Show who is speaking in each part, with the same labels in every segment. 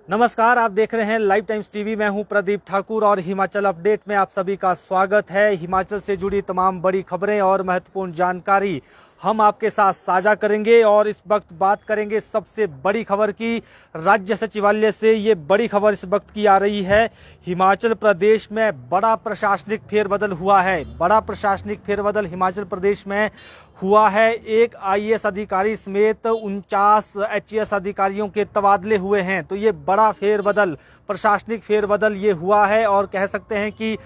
Speaker 1: नमस्कार, आप देख रहे हैं लाइव टाइम्स टीवी। मैं हूं प्रदीप ठाकुर और हिमाचल अपडेट में आप सभी का स्वागत है। हिमाचल से जुड़ी तमाम बड़ी खबरें और महत्वपूर्ण जानकारी हम आपके साथ साझा करेंगे और इस वक्त बात करेंगे सबसे बड़ी खबर की। राज्य सचिवालय से ये बड़ी खबर इस वक्त की आ रही है। हिमाचल प्रदेश में बड़ा प्रशासनिक फेरबदल हुआ है। बड़ा प्रशासनिक फेरबदल हिमाचल प्रदेश में हुआ है। एक आईएएस अधिकारी समेत 49 एचएएस अधिकारियों के तबादले हुए हैं। तो ये बड़ा फेरबदल, प्रशासनिक फेरबदल ये हुआ है और कह सकते हैं कि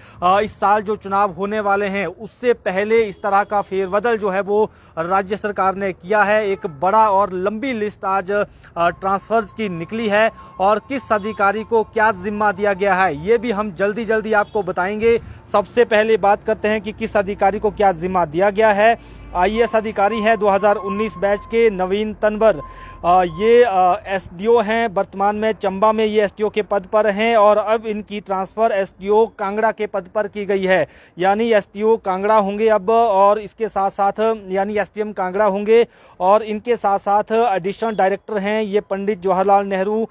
Speaker 1: इस साल जो चुनाव होने वाले हैं उससे पहले इस तरह का फेरबदल जो है वो राज्य सरकार ने किया है। एक बड़ा और लंबी लिस्ट आज ट्रांसफर्स की निकली है और किस अधिकारी को क्या जिम्मा दिया गया है ये भी हम जल्दी जल्दी आपको बताएंगे। सबसे पहले बात करते हैं कि किस अधिकारी को क्या जिम्मा दिया गया है। आईएएस अधिकारी हैं 2019 बैच के नवीन तनवर, ये एसडीओ हैं। वर्तमान में चंबा में ये एसडीओ के पद पर हैं और अब इनकी ट्रांसफर एसडीओ कांगड़ा के पद पर की गई है। यानी एसडीओ कांगड़ा होंगे अब और इसके साथ साथ यानी एसडीएम कांगड़ा होंगे और इनके साथ साथ एडिशनल डायरेक्टर हैं ये पंडित जवाहरलाल नेहरू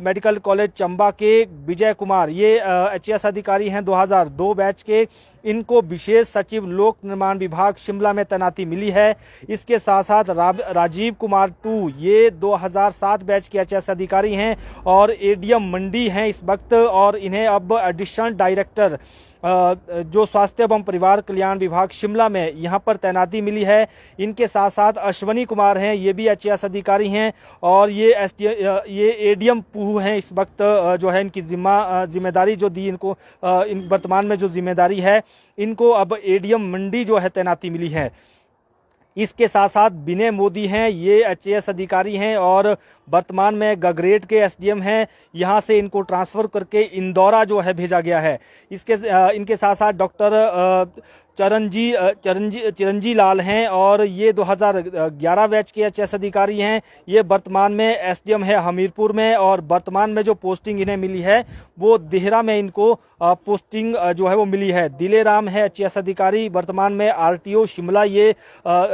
Speaker 1: मेडिकल कॉलेज चंबा के विजय कुमार, ये एचएएस अधिकारी हैं 2002 बैच के। इनको विशेष सचिव लोक निर्माण विभाग शिमला में तैनाती मिली है। इसके साथ साथ राजीव कुमार 2 ये 2007 बैच के एचएएस अधिकारी हैं और एडीएम मंडी हैं इस वक्त और इन्हें अब एडिशनल डायरेक्टर जो स्वास्थ्य एवं परिवार कल्याण विभाग शिमला में यहाँ पर तैनाती मिली है। इनके साथ साथ अश्वनी कुमार हैं, ये भी एचएएस अधिकारी हैं और ये एडीएम पूह हैं इस वक्त जो है इनकी जिम्मेदारी जो दी इनको इन वर्तमान में जो जिम्मेदारी है इनको अब एडीएम मंडी जो है तैनाती मिली है। इसके साथ साथ विनय मोदी हैं, ये एचएएस अधिकारी हैं और वर्तमान में गगरेट के एसडीएम हैं। यहां से इनको ट्रांसफर करके इंदौरा जो है भेजा गया है। इनके साथ साथ डॉक्टर चिरंजी लाल हैं और ये 2011 बैच के एचएएस अधिकारी हैं। ये वर्तमान में एसडीएम है हमीरपुर में और वर्तमान में जो पोस्टिंग इन्हें मिली है वो देहरा में इनको पोस्टिंग जो है वो मिली है। दिलेराम है एचएएस अधिकारी, वर्तमान में आरटीओ शिमला, ये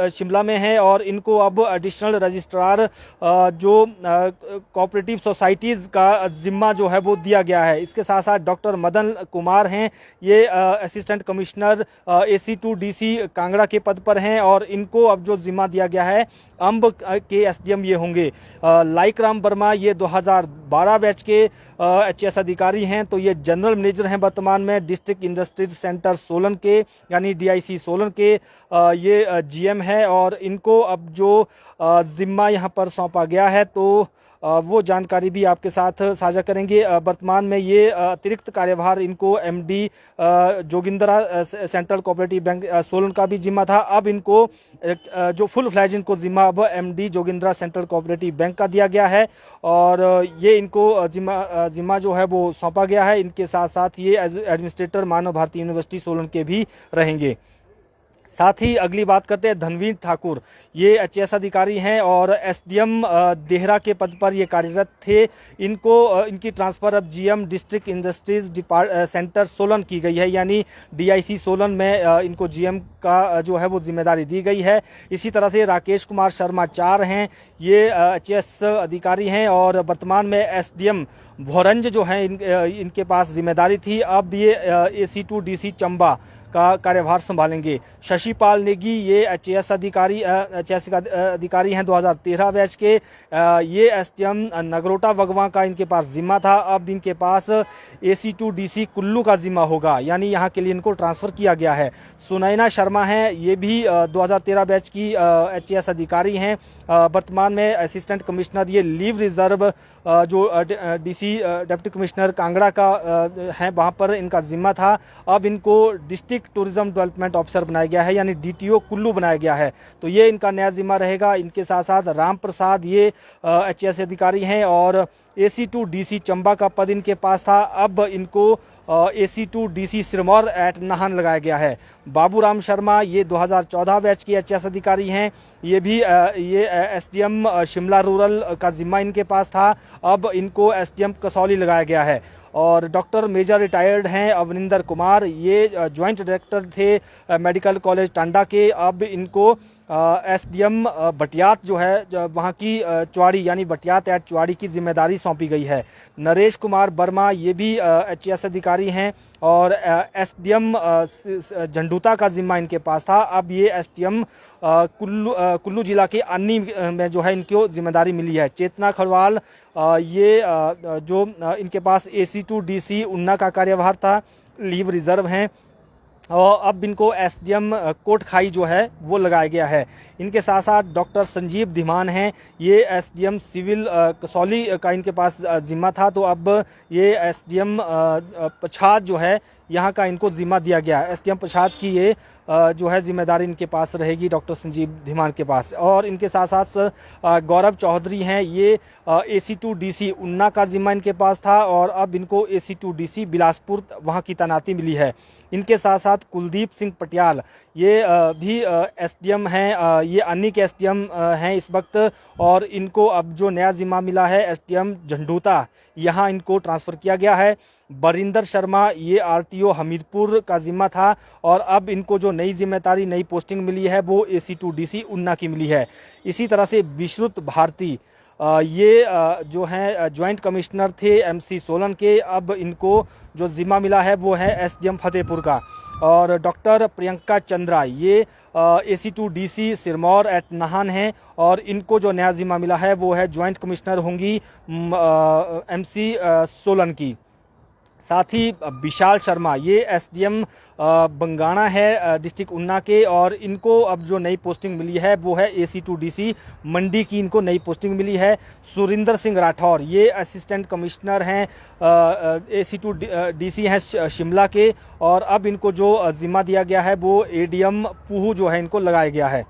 Speaker 1: शिमला में है और इनको अब एडिशनल रजिस्ट्रार जो कोऑपरेटिव सोसाइटीज का जिम्मा जो है वो दिया गया है। इसके साथ साथ डॉक्टर मदन कुमार हैं, ये असिस्टेंट कमिश्नर AC2DC कांगड़ा के पद पर हैं और इनको अब जो जिम्मा दिया गया है अंब के एसडीएम ये होंगे। लाइक राम वर्मा ये 2012 बैच के एचएएस अधिकारी हैं, तो ये जनरल मैनेजर हैं वर्तमान में डिस्ट्रिक्ट इंडस्ट्रीज सेंटर सोलन के यानी डीआईसी सोलन के। ये जीएम है और इनको अब जो जिम्मा यहाँ पर सौंपा गया है तो वो जानकारी भी आपके साथ साझा करेंगे। वर्तमान में ये अतिरिक्त कार्यभार इनको MD Jogindra central cooperative bank Solan का भी जिम्मा था। अब इनको जो फुल फ्लैज इनको जिम्मा अब MD Jogindra central cooperative bank का दिया गया है और ये इनको जिम्मा जो है वो सौंपा गया है। इनके साथ साथ ये एडमिनिस्ट्रेटर मानव भारती यूनिवर्सिटी सोलन के भी रहेंगे। साथ ही अगली बात करते हैं धनवीर ठाकुर, ये एचएएस अधिकारी हैं और एसडीएम देहरा के पद पर ये कार्यरत थे। इनकी ट्रांसफर अब GM district industries centre Solan की गई है, यानी डीआईसी सोलन में इनको जीएम का जो है वो जिम्मेदारी दी गई है। इसी तरह से राकेश कुमार शर्मा 4 हैं, ये एचएएस अधिकारी हैं और वर्तमान में एसडीएम भोरंज जो है इनके पास जिम्मेदारी थी। अब ये AC2DC चंबा का कार्यभार संभालेंगे। शशिपाल नेगी ये एचएएस अधिकारी हैं 2013 बैच के। ये एसडीएम नगरोटा वगवा का इनके पास जिम्मा था। अब इनके पास AC2DC कुल्लू का जिम्मा होगा, यानी यहाँ के लिए इनको ट्रांसफर किया गया है। सुनैना शर्मा हैं, ये भी 2013 बैच की एचएएस अधिकारी हैं। वर्तमान में असिस्टेंट कमिश्नर ये लीव रिजर्व जो डीसी डिप्टी कमिश्नर कांगड़ा का है वहाँ पर इनका जिम्मा था। अब इनको डिस्ट्रिक्ट टूरिज्म डेवलपमेंट ऑफिसर बनाया गया है, यानी डीटीओ कुल्लू बनाया गया है, तो ये इनका नया जिम्मा रहेगा। इनके साथ साथ राम प्रसाद ये एचएएस अधिकारी हैं और AC2DC चंबा का पद इनके पास था। अब इनको AC2DC सिरमौर एट नाहन लगाया गया है। बाबूराम शर्मा ये 2014 बैच के एचएएस अधिकारी हैं, ये भी ये एसडीएम शिमला रूरल का जिम्मा इनके पास था। अब इनको एसडीएम कसौली लगाया गया है। और डॉक्टर मेजर रिटायर्ड हैं अवनिंदर कुमार, ये ज्वाइंट डायरेक्टर थे मेडिकल कॉलेज टांडा के। अब इनको एसडीएम बटियात जो है वहाँ की चुवाड़ी यानी बटियात एट चुवाड़ी की जिम्मेदारी सौंपी गई है। नरेश कुमार वर्मा ये भी एचएएस अधिकारी हैं और एसडीएम झंडूता का जिम्मा इनके पास था। अब ये एसडीएम कुल्लू जिला के अन्नी में जो है इनको जिम्मेदारी मिली है। चेतना खरवाल ये जो इनके पास AC2 DC उन्ना का कार्यभार था, लीव रिजर्व हैं और अब इनको एसडीएम कोटखाई जो है वो लगाया गया है। इनके साथ साथ डॉक्टर संजीव धीमान हैं, ये एसडीएम सिविल कसौली का इनके पास जिम्मा था, तो अब ये एसडीएम पछाद जो है यहाँ का इनको जिम्मा दिया गया है। एसडीएम पछाद की ये जो है जिम्मेदारी इनके पास रहेगी डॉक्टर संजीव धीमान के पास। और इनके साथ साथ गौरव चौधरी हैं, ये AC2 DC उन्ना का जिम्मा इनके पास था और अब इनको AC2 DC बिलासपुर वहाँ की तैनाती मिली है। इनके साथ साथ कुलदीप सिंह पटियाल ये भी एसडीएम हैं, ये अन्नी के एसडीएम हैं इस वक्त और इनको अब जो नया जिम्मा मिला है एसडीएम झंडूता, यहाँ इनको ट्रांसफर किया गया है। बरिंदर शर्मा ये आरटीओ हमीरपुर का जिम्मा था और अब इनको जो नई जिम्मेदारी नई पोस्टिंग मिली है वो AC2 DC उन्ना की मिली है। इसी तरह से विश्रुत भारती ये जो हैं ज्वाइंट कमिश्नर थे MC सोलन के, अब इनको जो जिम्मा मिला है वो है एसडीएम फतेहपुर का। और डॉक्टर प्रियंका चंद्रा ये AC2 DC Sirmaur eight Nahan हैं और इनको जो नया जिम्मा मिला है वो है ज्वाइंट कमिश्नर होंगी MC सोलन की। साथ ही विशाल शर्मा ये एसडीएम बंगाणा है डिस्ट्रिक्ट उन्ना के और इनको अब जो नई पोस्टिंग मिली है वो है AC2 DC मंडी की, इनको नई पोस्टिंग मिली है। सुरिंदर सिंह राठौर ये असिस्टेंट कमिश्नर हैं AC2 DC हैं शिमला के और अब इनको जो जिम्मा दिया गया है वो ADM पूहू जो है इनको लगाया गया है।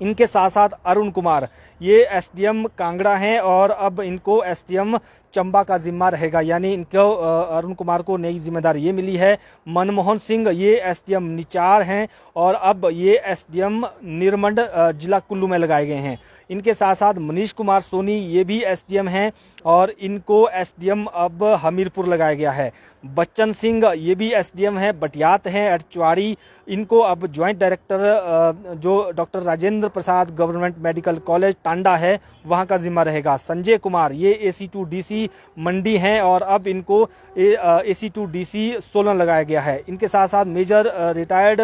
Speaker 1: इनके साथ साथ अरुण कुमार ये एसडीएम कांगड़ा हैं और अब इनको एसडीएम चंबा का जिम्मा रहेगा, यानी इनको अरुण कुमार को नई जिम्मेदारी ये मिली है। मनमोहन सिंह ये एसडीएम निचार हैं और अब ये एसडीएम निरमंड जिला कुल्लू में लगाए गए हैं। इनके साथ साथ मनीष कुमार सोनी ये भी एसडीएम हैं और इनको एसडीएम अब हमीरपुर लगाया गया है। बच्चन सिंह ये भी एसडीएम हैं, बटियात हैं एट चुवाड़ी, इनको अब ज्वाइंट डायरेक्टर जो doctor Rajendra Prasad government medical college Tanda है वहां का जिम्मा रहेगा। संजय कुमार ये AC2 DC मंडी हैं और अब इनको AC2 DC सोलन लगाया गया है। इनके साथ साथ major retired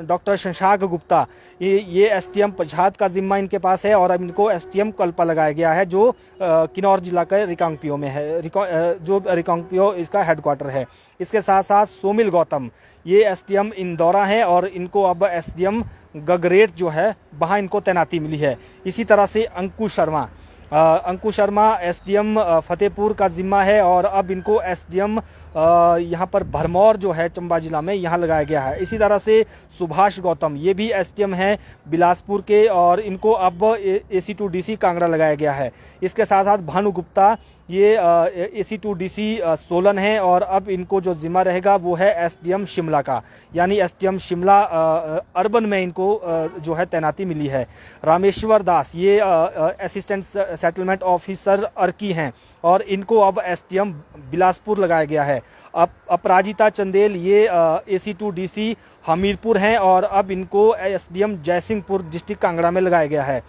Speaker 1: doctor Shashank Gupta ये एसडीएम पछाद का जिम्मा इनके पास है और अब इनको एसडीएम कल्पा लगाया गया है जो किन्नौर जिला के रिकांगपियो में है, जो रिकांगपियो इसका हेडक्वार्टर है। इसके साथ साथ सोमिल गौतम ये एसडीएम इंदौरा है और इनको अब एसडीएम गगरेट जो है वहाँ इनको तैनाती मिली है। इसी तरह से अंकुश शर्मा एसडीएम फतेहपुर का जिम्मा है और अब इनको एसडीएम यहाँ पर भरमौर जो है चंबा जिला में यहाँ लगाया गया है। इसी तरह से सुभाष गौतम ये भी एसडीएम हैं बिलासपुर के और इनको अब AC2 DC कांगड़ा लगाया गया है। इसके साथ साथ भानु गुप्ता ये AC2 DC सोलन है और अब इनको जो जिम्मा रहेगा वो है एसडीएम शिमला का, यानी एसडीएम शिमला अर्बन में इनको जो है तैनाती मिली है। रामेश्वर दास ये असिस्टेंट सेटलमेंट ऑफिसर अर्की हैं और इनको अब एसडीएम बिलासपुर लगाया गया है। अपराजिता चंदेल ये AC2 DC हमीरपुर हैं और अब इनको एसडीएम जयसिंहपुर डिस्ट्रिक्ट कांगड़ा में लगाया गया है।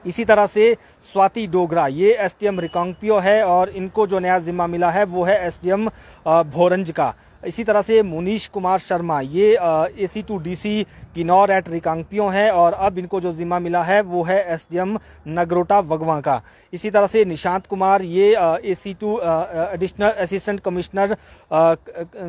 Speaker 1: इसी तरह से स्वाति डोगरा ये एसडीएम रिकांगपियो है और इनको जो नया जिम्मा मिला है वो है एसडीएम भोरंज का। इसी तरह से मुनीश कुमार शर्मा ये AC2 DC Kinnaur eight Reckong Peo है और अब इनको जो जिम्मा मिला है वो है एसडीएम नगरोटा वगवा का। इसी तरह से निशांत कुमार ये AC2 एडिशनल असिस्टेंट कमिश्नर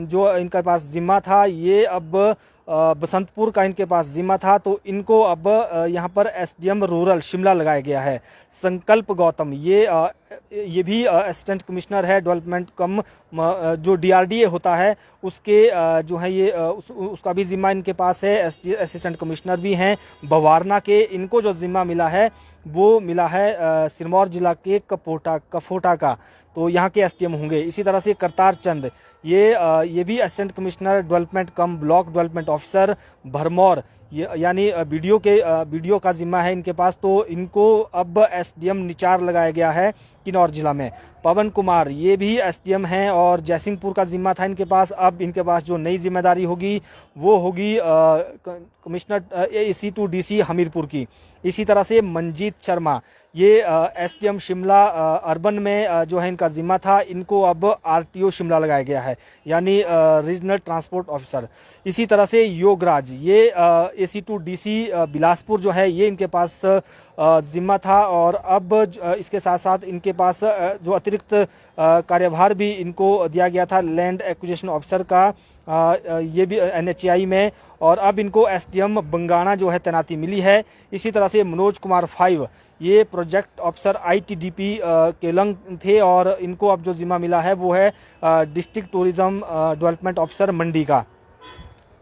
Speaker 1: जो इनके पास जिम्मा था ये अब बसंतपुर का इनके पास जिम्मा था, तो इनको अब यहाँ पर एसडीएम रूरल शिमला लगाया गया है। संकल्प गौतम ये भी असिस्टेंट कमिश्नर है डेवलपमेंट कम जो DRDA होता है उसके जो है ये उसका भी जिम्मा इनके पास है, असिस्टेंट कमिश्नर भी हैं बवारना के। इनको जो जिम्मा मिला है वो मिला है सिरमौर जिला के कफोटा का, तो यहाँ के एसडीएम होंगे। इसी तरह से करतार चंद ये भी असिस्टेंट कमिश्नर डेवलपमेंट कम ब्लॉक डेवलपमेंट ऑफिसर भरमौर यानी बीडीओ का जिम्मा है इनके पास, तो इनको अब एसडीएम निचार लगाया गया है किन्नौर जिला में। पवन कुमार ये भी एसडीएम हैं और जयसिंहपुर का जिम्मा था इनके पास। अब इनके पास जो नई जिम्मेदारी होगी वो होगी commissioner AC to DC Hamirpur की। इसी तरह से मंजीत शर्मा ये एसडीएम शिमला अर्बन में जो है इनका जिम्मा था, इनको अब RTO शिमला लगाया गया है, यानी रीजनल ट्रांसपोर्ट ऑफिसर। इसी तरह से योगराज ये AC to DC बिलासपुर जो है ये इनके पास जिम्मा था और अब इसके साथ साथ इनके पास जो अतिरिक्त कार्यभार भी इनको दिया गया था लैंड एक्विजिशन ऑफिसर का, ये भी NHAI में, और अब इनको एसडीएम बंगाणा जो है तैनाती मिली है। इसी तरह से मनोज कुमार 5 ये प्रोजेक्ट ऑफिसर ITDP केलंग थे और इनको अब जो जिम्मा मिला है वो है डिस्ट्रिक्ट टूरिज्म डेवलपमेंट ऑफिसर मंडी का।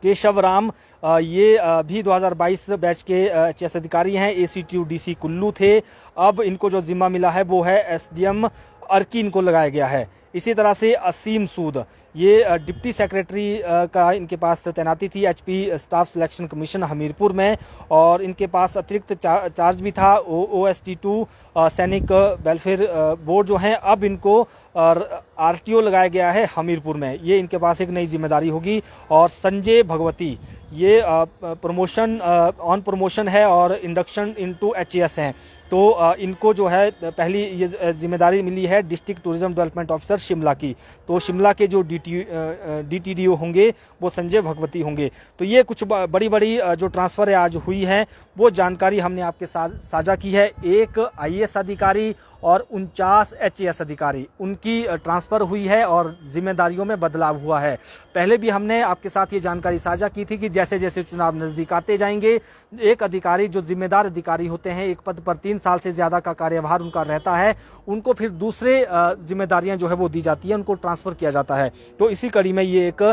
Speaker 1: केशव राम ये भी 2022 बैच के HS अधिकारी हैं, AC to DC कुल्लू थे। अब इनको जो जिम्मा मिला है वो है SDM अर्की इनको लगाया गया है। इसी तरह से असीम सूद ये डिप्टी सेक्रेटरी का इनके पास तैनाती थी HP staff selection commission Hamirpur में, और इनके पास अतिरिक्त चार्ज भी था OST2 सैनिक वेलफेयर बोर्ड जो है। अब इनको RTO लगाया गया है हमीरपुर में, ये इनके पास एक नई जिम्मेदारी होगी। और संजय भगवती ये प्रमोशन ऑन प्रमोशन है और इंडक्शन इनटू HAS हैं, तो इनको जो है पहली ये जिम्मेदारी मिली है district tourism development officer Shimla की। तो शिमला के जो DTDO होंगे वो संजय भगवती होंगे। तो ये कुछ बड़ी बड़ी जो ट्रांसफर आज हुई है वो जानकारी हमने आपके साथ साझा की है। एक IAS अधिकारी और 49 HAS अधिकारी उनकी ट्रांसफर हुई है और जिम्मेदारियों में बदलाव हुआ है। पहले भी हमने आपके साथ ये जानकारी साझा की थी कि जैसे जैसे चुनाव नजदीक आते जाएंगे, एक अधिकारी जो जिम्मेदार अधिकारी होते हैं, एक पद पर 3 साल से ज्यादा का कार्यभार उनका रहता है, उनको फिर दूसरे जिम्मेदारियां जो है वो दी जाती है, उनको ट्रांसफर किया जाता है। तो इसी कड़ी में ये एक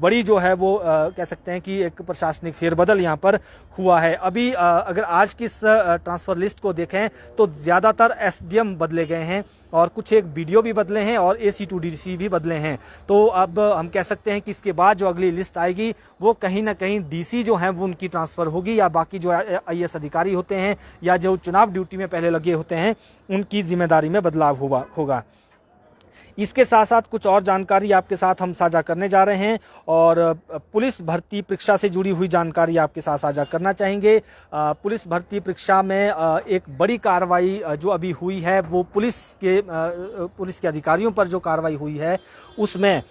Speaker 1: बड़ी जो है वो कह सकते हैं कि एक प्रशासनिक फेरबदल यहाँ पर हुआ है। अभी अगर आज की इस ट्रांसफर लिस्ट को देखें तो ज्यादातर SDM बदले गए हैं और कुछ एक BDO भी बदले हैं और AC to DC भी बदले हैं। तो अब हम कह सकते हैं कि इसके बाद जो अगली लिस्ट आएगी वो कहीं ना कहीं DC जो है वो उनकी ट्रांसफर होगी, या बाकी जो IAS अधिकारी होते हैं या जो चुनाव ड्यूटी में पहले लगे होते हैं उनकी जिम्मेदारी में बदलाव होगा। इसके साथ साथ कुछ और जानकारी आपके साथ हम साझा करने जा रहे हैं और पुलिस भर्ती परीक्षा से जुड़ी हुई जानकारी आपके साथ साझा करना चाहेंगे। पुलिस भर्ती परीक्षा में एक बड़ी कार्रवाई जो अभी हुई है वो पुलिस के अधिकारियों पर जो कार्रवाई हुई है उसमें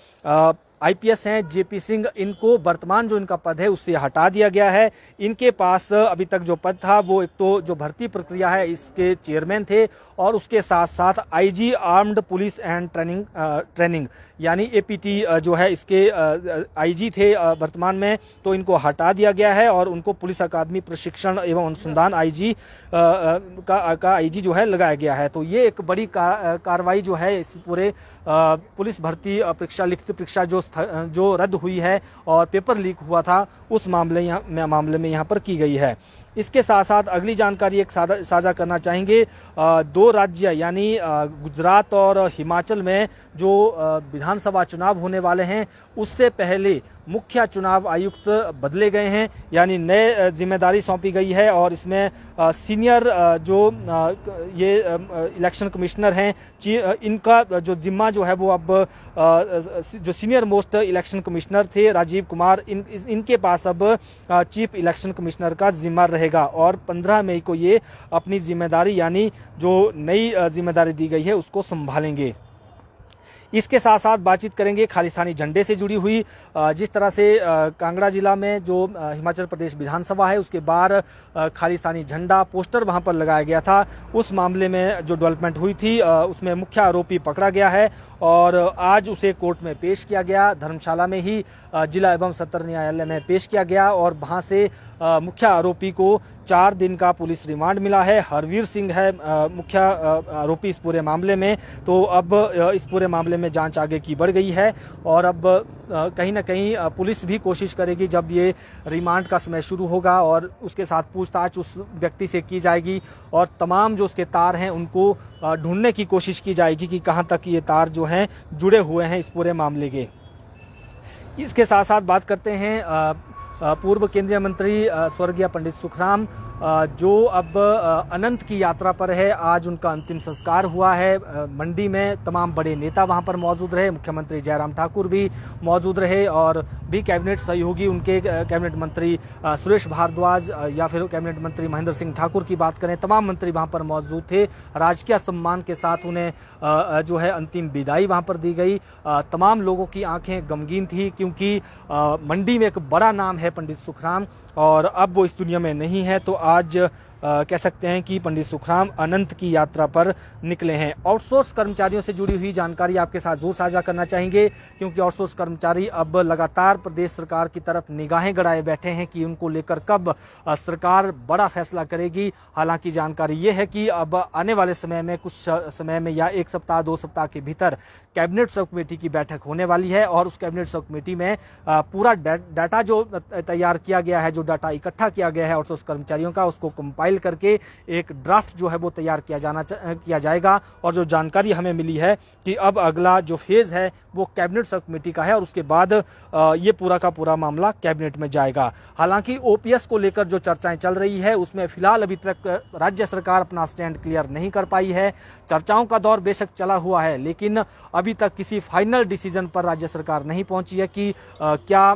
Speaker 1: IPS हैं JP सिंह, इनको वर्तमान जो इनका पद है उससे हटा दिया गया है। इनके पास अभी तक जो पद था वो एक तो जो भर्ती प्रक्रिया है इसके चेयरमैन थे और उसके साथ साथ IG armed police and training यानी APT जो है इसके IG थे वर्तमान में, तो इनको हटा दिया गया है और उनको पुलिस अकादमी प्रशिक्षण एवं अनुसंधान IG का IG जो है लगाया गया है। तो ये एक बड़ी कार्रवाई जो है इस पूरे पुलिस भर्ती परीक्षा लिखित परीक्षा जो रद्द हुई है और पेपर लीक हुआ था उस मामले में यहाँ पर की गई है। इसके साथ साथ अगली जानकारी एक साझा करना चाहेंगे। 2 राज्य यानी गुजरात और हिमाचल में जो विधानसभा चुनाव होने वाले हैं उससे पहले मुख्य चुनाव आयुक्त बदले गए हैं, यानी नए जिम्मेदारी सौंपी गई है और इसमें सीनियर जो ये इलेक्शन कमिश्नर हैं इनका जो जिम्मा जो है वो अब जो सीनियर मोस्ट इलेक्शन कमिश्नर थे राजीव कुमार इनके पास अब चीफ इलेक्शन कमिश्नर का जिम्मा रहेगा और 15 मई को ये अपनी जिम्मेदारी यानी जो नई जिम्मेदारी दी गई है उसको संभालेंगे। इसके साथ साथ बातचीत करेंगे खालिस्तानी झंडे से जुड़ी हुई। जिस तरह से कांगड़ा जिला में जो हिमाचल प्रदेश विधानसभा है उसके बाहर खालिस्तानी झंडा पोस्टर वहां पर लगाया गया था, उस मामले में जो डेवलपमेंट हुई थी उसमें मुख्य आरोपी पकड़ा गया है और आज उसे कोर्ट में पेश किया गया। धर्मशाला में ही जिला एवं सत्र न्यायालय में पेश किया गया और वहां से मुख्य आरोपी को 4 दिन का पुलिस रिमांड मिला है। हरवीर सिंह है मुख्य आरोपी इस पूरे मामले में। तो अब इस पूरे मामले में जांच आगे की बढ़ गई है और अब कहीं ना कहीं पुलिस भी कोशिश करेगी जब ये रिमांड का समय शुरू होगा और उसके साथ पूछताछ उस व्यक्ति से की जाएगी और तमाम जो उसके तार हैं उनको ढूंढने की कोशिश की जाएगी कि कहां तक ये तार जो हैं जुड़े हुए हैं इस पूरे मामले के। इसके साथ साथ बात करते हैं पूर्व केंद्रीय मंत्री स्वर्गीय पंडित सुखराम जो अब अनंत की यात्रा पर है, आज उनका अंतिम संस्कार हुआ है। मंडी में तमाम बड़े नेता वहां पर मौजूद रहे, मुख्यमंत्री जयराम ठाकुर भी मौजूद रहे और भी कैबिनेट सहयोगी उनके कैबिनेट मंत्री सुरेश भारद्वाज या फिर कैबिनेट मंत्री महेंद्र सिंह ठाकुर की बात करें, तमाम मंत्री वहां पर मौजूद थे। राजकीय सम्मान के साथ उन्हें जो है अंतिम विदाई वहां पर दी गई। तमाम लोगों की आंखें गमगीन थी क्योंकि मंडी में एक बड़ा नाम है पंडित सुखराम और अब वो इस दुनिया में नहीं है। तो आज कह सकते हैं कि पंडित सुखराम अनंत की यात्रा पर निकले हैं। आउटसोर्स कर्मचारियों से जुड़ी हुई जानकारी आपके साथ जरूर साझा करना चाहेंगे क्योंकि आउटसोर्स कर्मचारी अब लगातार प्रदेश सरकार की तरफ निगाहें गड़ाए बैठे हैं कि उनको लेकर कब सरकार बड़ा फैसला करेगी। हालांकि जानकारी ये है कि अब आने वाले समय में कुछ समय में या 1 सप्ताह 2 सप्ताह के भीतर कैबिनेट सब कमेटी की बैठक होने वाली है और उस कैबिनेट सब कमेटी में पूरा डाटा जो तैयार किया गया है, जो डाटा इकट्ठा किया गया है आउटसोर्स कर्मचारियों का, उसको कंपाइल करके एक ड्राफ्ट जो है वो तैयार किया जाएगा। और जो जानकारी हमें मिली है कि अब अगला जो फेज है वो कैबिनेट सब कमेटी का है और उसके बाद ये पूरा का पूरा मामला कैबिनेट में जाएगा। हालांकि ओपीएस को लेकर जो चर्चाएं चल रही है उसमें फिलहाल अभी तक राज्य सरकार अपना स्टैंड क्लियर नहीं कर पाई है। चर्चाओं का दौर बेशक चला हुआ है लेकिन अभी तक किसी फाइनल डिसीजन पर राज्य सरकार नहीं पहुंची है कि क्या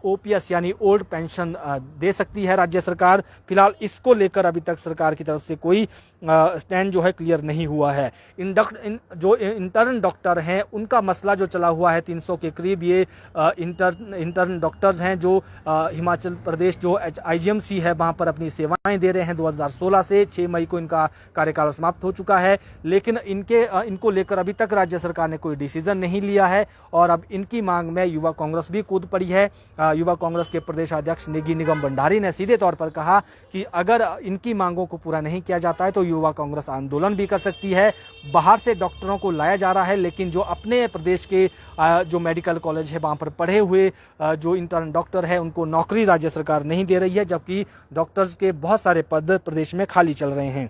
Speaker 1: ओपीएस यानी ओल्ड पेंशन दे सकती है राज्य सरकार। फिलहाल इसको लेकर अभी तक सरकार की तरफ से कोई स्टैंड जो है क्लियर नहीं हुआ है। जो इंटर्न डॉक्टर हैं उनका मसला जो चला हुआ है, 300 के करीब ये इंटर्न डॉक्टर्स हैं जो हिमाचल प्रदेश जो आईजीएमसी है वहां पर अपनी सेवाएं दे रहे हैं। 2016 से 6 मई को इनका कार्यकाल समाप्त हो चुका है लेकिन इनको लेकर अभी तक राज्य सरकार ने कोई डिसीजन नहीं लिया है और अब इनकी मांग में युवा कांग्रेस भी कूद पड़ी है। युवा कांग्रेस के प्रदेश अध्यक्ष नेगी निगम भंडारी ने सीधे तौर पर कहा कि अगर इनकी मांगों को पूरा नहीं किया जाता है तो युवा कांग्रेस आंदोलन भी कर सकती है। बाहर से डॉक्टरों को लाया जा रहा है लेकिन जो अपने प्रदेश के जो मेडिकल कॉलेज है वहां पर पढ़े हुए जो इंटर्न डॉक्टर है उनको नौकरी राज्य सरकार नहीं दे रही है, जबकि डॉक्टर्स के बहुत सारे पद प्रदेश में खाली चल रहे हैं।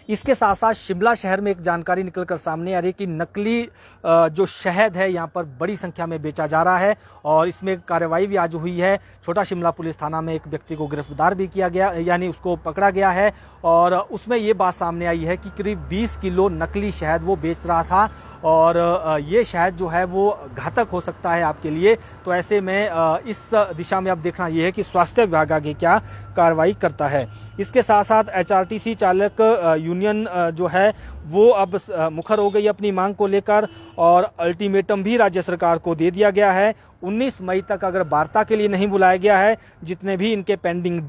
Speaker 1: इसके साथ साथ शिमला शहर में एक जानकारी निकलकर सामने आ रही है कि नकली जो शहद है यहाँ पर बड़ी संख्या में बेचा जा रहा है और इसमें कार्रवाई भी आज हुई है। छोटा शिमला पुलिस थाना में एक व्यक्ति को गिरफ्तार भी किया गया, यानी उसको पकड़ा गया है और उसमें ये बात सामने आई है कि करीब 20 किलो नकली शहद वो बेच रहा था और ये शहद जो है वो घातक हो सकता है आपके लिए। तो ऐसे में इस दिशा में अब देखना यह है कि स्वास्थ्य विभाग आगे क्या कार्रवाई करता है। इसके साथ साथ एचआरटीसी चालक यूनियन जो है वो अब मुखर हो गई अपनी मांग को लेकर और अल्टीमेटम भी राज्य सरकार को दे दिया गया है। 19 मई तक अगर वार्ता के लिए नहीं बुलाया गया है, जितने भी इनके पेंडिंग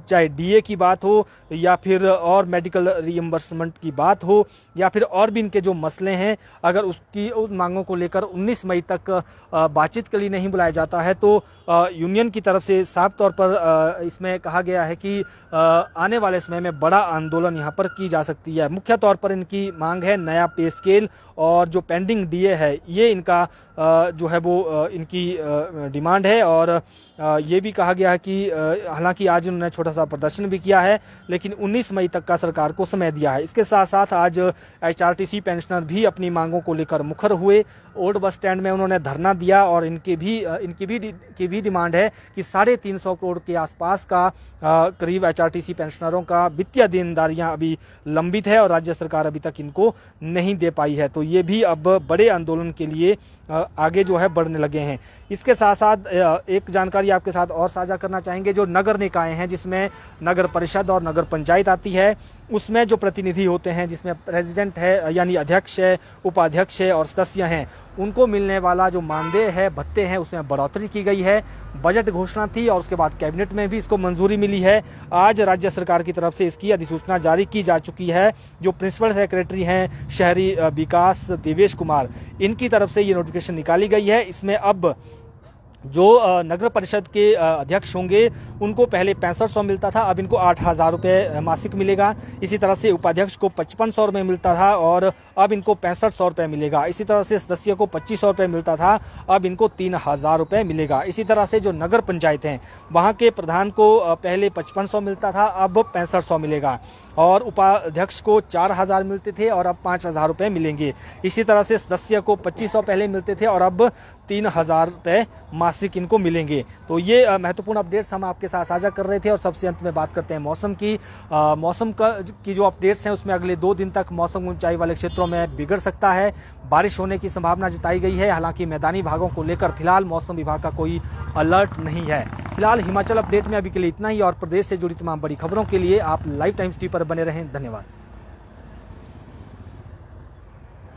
Speaker 1: चाहे डीए की बात हो या फिर और मेडिकल रिइंबर्समेंट की बात हो या फिर और भी इनके जो मसले हैं, अगर उन मांगों को लेकर 19 मई तक बातचीत के लिए नहीं बुलाया जाता है तो यूनियन की तरफ से साफ तौर पर इसमें कहा गया है कि आने वाले समय में बड़ा आंदोलन यहाँ पर की जा सकती है। मुख्य तौर पर इनकी मांग है नया पे स्केल और जो पेंडिंग डीए है ये इनका जो है वो इनकी डिमांड है और ये भी कहा गया है कि हालांकि आज उन्होंने छोटा सा प्रदर्शन भी किया है लेकिन 19 मई तक का सरकार को समय दिया है। इसके साथ साथ आज एचआरटीसी पेंशनर भी अपनी मांगों को लेकर मुखर हुए। ओल्ड बस स्टैंड में उन्होंने धरना दिया और इनकी भी डिमांड है कि 350 करोड़ के आसपास का करीब एचआरटीसी पेंशनरों का वित्तीय देनदारियां अभी लंबित है और राज्य सरकार अभी तक इनको नहीं दे पाई है। तो ये भी अब बड़े आंदोलन के लिए आगे जो है बढ़ने लगे हैं। इसके साथ साथ एक जानकारी आपके साथ और साझा करना चाहेंगे। जो नगर निकाय हैं जिसमें नगर परिषद और नगर पंचायत आती है उसमें जो प्रतिनिधि होते हैं जिसमें प्रेसिडेंट है यानी अध्यक्ष है, उपाध्यक्ष है और सदस्य हैं, उनको मिलने वाला जो मानदेय है, भत्ते हैं, उसमें बढ़ोतरी की गई है। बजट घोषणा थी और उसके बाद कैबिनेट में भी इसको मंजूरी मिली है। आज राज्य सरकार की तरफ से इसकी अधिसूचना जारी की जा चुकी है। जो प्रिंसिपल सेक्रेटरी हैं शहरी विकास देवेश कुमार, इनकी तरफ से ये नोटिफिकेशन निकाली गई है। इसमें अब जो नगर परिषद के अध्यक्ष होंगे उनको पहले 6500 मिलता था, अब इनको 8000 रुपये मासिक मिलेगा। इसी तरह से उपाध्यक्ष को 5500 रुपये मिलता था और अब इनको 6500 रुपये मिलेगा। इसी तरह से सदस्य को 2500 रुपये मिलता था, अब इनको 3000 रुपये मिलेगा। इसी तरह से जो नगर पंचायत हैं वहाँ के प्रधान को पहले 5500 मिलता था, अब 6500 मिलेगा। और उपाध्यक्ष को 4,000 मिलते थे और अब 5,000 रुपए मिलेंगे। इसी तरह से सदस्य को 2,500 पहले मिलते थे और अब 3,000 रुपए मासिक इनको मिलेंगे। तो ये महत्वपूर्ण अपडेट्स हम आपके साथ साझा कर रहे थे। और सबसे अंत में बात करते हैं मौसम की। मौसम की जो अपडेट्स हैं उसमें अगले 2 दिन तक मौसम ऊंचाई वाले क्षेत्रों में बिगड़ सकता है, बारिश होने की संभावना जताई गई है। हालांकि मैदानी भागों को लेकर फिलहाल मौसम विभाग का कोई अलर्ट नहीं है। फिलहाल हिमाचल अपडेट में अभी के लिए इतना ही, और प्रदेश से जुड़ी तमाम बड़ी खबरों के लिए आप लाइव टाइम्स टीवी पर बने रहें। धन्यवाद।